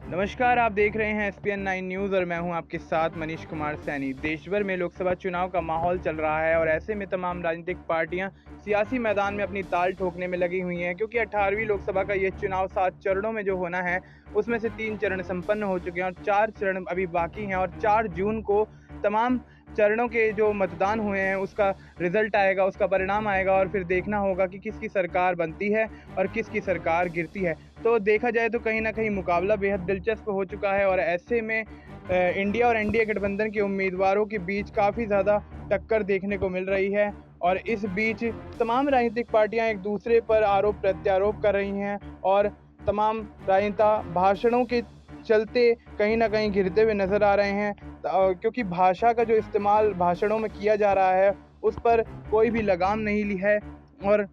नमस्कार, आप देख रहे हैं एसपीएन 9 न्यूज़ और मैं हूं आपके साथ मनीष कुमार सैनी। देश भर में लोकसभा चुनाव का माहौल चल रहा है और ऐसे में तमाम राजनीतिक पार्टियां सियासी मैदान में अपनी ताल ठोकने में लगी हुई हैं, क्योंकि 18वीं लोकसभा का ये चुनाव 7 चरणों में जो होना है, उसमें से 3 चरण संपन्न हो चुके हैं और 4 चरण अभी बाकी हैं और 4 जून को तमाम चरणों के जो मतदान हुए हैं उसका रिजल्ट आएगा, उसका परिणाम आएगा और फिर देखना होगा कि किसकी सरकार बनती है और किसकी सरकार गिरती है। तो देखा जाए तो कहीं न कहीं मुकाबला बेहद दिलचस्प हो चुका है और ऐसे में इंडिया और एनडीए गठबंधन के उम्मीदवारों के बीच काफ़ी ज़्यादा टक्कर देखने को मिल रही है और इस बीच तमाम राजनीतिक पार्टियां एक दूसरे पर आरोप-प्रत्यारोप कर रही हैं और तमाम राजनेता भाषणों के चलते कहीं न कहीं घिरते हुए नज़र आ रहे हैं। क्योंकि भाषा का जो इस्तेमाल भाषणों में किया जा रहा है, उस पर कोई भी लगाम नहीं ली है और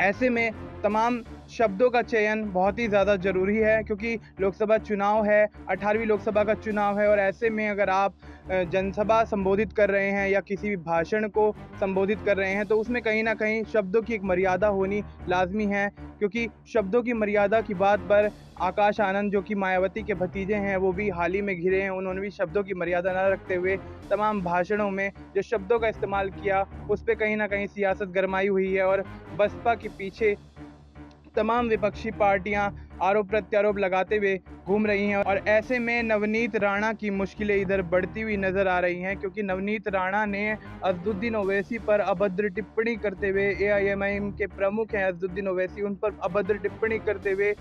ऐसे में तमाम शब्दों का चयन बहुत ही ज़्यादा ज़रूरी है, क्योंकि लोकसभा चुनाव है, 18वीं लोकसभा का चुनाव है और ऐसे में अगर आप जनसभा संबोधित कर रहे हैं या किसी भी भाषण को संबोधित कर रहे हैं, तो उसमें कहीं न कहीं शब्दों की एक मर्यादा होनी लाज़मी है, क्योंकि शब्दों की मर्यादा की बात पर आकाश आनंद, जो कि मायावती के भतीजे हैं, वो भी हाल ही में घिरे हैं। उन्होंने भी शब्दों की मर्यादा न रखते हुए तमाम भाषणों में जो शब्दों का इस्तेमाल किया, उस पे कहीं न कहीं सियासत गरमाई हुई है और बसपा के पीछे तमाम विपक्षी पार्टियां आरोप-प्रत्यारोप लगाते हुए घूम रही हैं और ऐसे में नवनीत राणा की मुश्किलें इधर बढ़ती हुई नज़र आ रही हैं, क्योंकि नवनीत राणा ने असदुद्दीन ओवैसी पर अभद्र टिप्पणी करते हुए, एआईएमआईएम के प्रमुख हैं असदुद्दीन ओवैसी, उन पर अभद्र टिप्पणी करते हुए,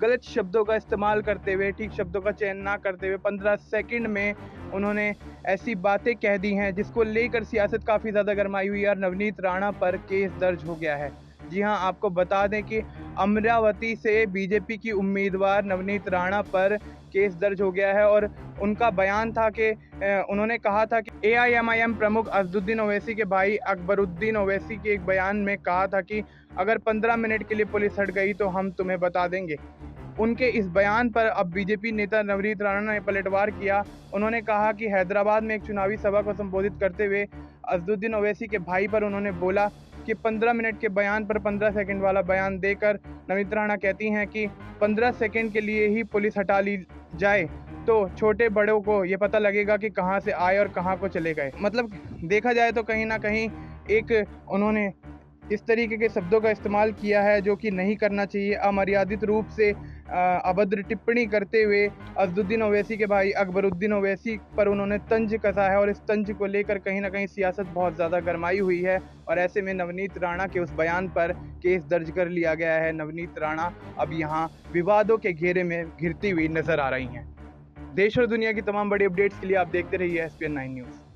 गलत शब्दों का इस्तेमाल करते हुए, ठीक शब्दों का चयन ना करते हुए 15 सेकंड में उन्होंने ऐसी बातें कह दी हैं जिसको लेकर सियासत काफ़ी ज़्यादा गरमाई हुई है और नवनीत राणा पर केस दर्ज हो गया है। जी हाँ, आपको बता दें कि अमरावती से बीजेपी की उम्मीदवार नवनीत राणा पर केस दर्ज हो गया है और उनका बयान था कि उन्होंने कहा था कि एआईएमआईएम प्रमुख असदुद्दीन ओवैसी के भाई अकबरुद्दीन ओवैसी के एक बयान में कहा था कि अगर 15 मिनट के लिए पुलिस हट गई तो हम तुम्हें बता देंगे। उनके इस बयान पर अब बीजेपी नेता नवनीत राणा ने पलटवार किया। उन्होंने कहा कि हैदराबाद में एक चुनावी सभा को संबोधित करते हुए असदुद्दीन ओवैसी के भाई पर उन्होंने बोला कि 15 मिनट के बयान पर 15 सेकंड वाला बयान देकर नवनीत राणा कहती हैं कि 15 सेकंड के लिए ही पुलिस हटा ली जाए तो छोटे बड़ों को ये पता लगेगा कि कहाँ से आए और कहाँ को चले गए। मतलब देखा जाए तो कहीं न कहीं एक उन्होंने इस तरीके के शब्दों का इस्तेमाल किया है जो कि नहीं करना चाहिए। अमर्यादित रूप से अभद्र टिप्पणी करते हुए असदुद्दीन ओवैसी के भाई अकबरुद्दीन ओवैसी पर उन्होंने तंज कसा है और इस तंज को लेकर कहीं न कहीं सियासत बहुत ज़्यादा गरमाई हुई है और ऐसे में नवनीत राणा के उस बयान पर केस दर्ज कर लिया गया है। नवनीत राणा अब यहाँ विवादों के घेरे में घिरती हुई नज़र आ रही हैं। देश और दुनिया की तमाम बड़ी अपडेट्स के लिए आप देखते रहिए एसपीएन 9 न्यूज़।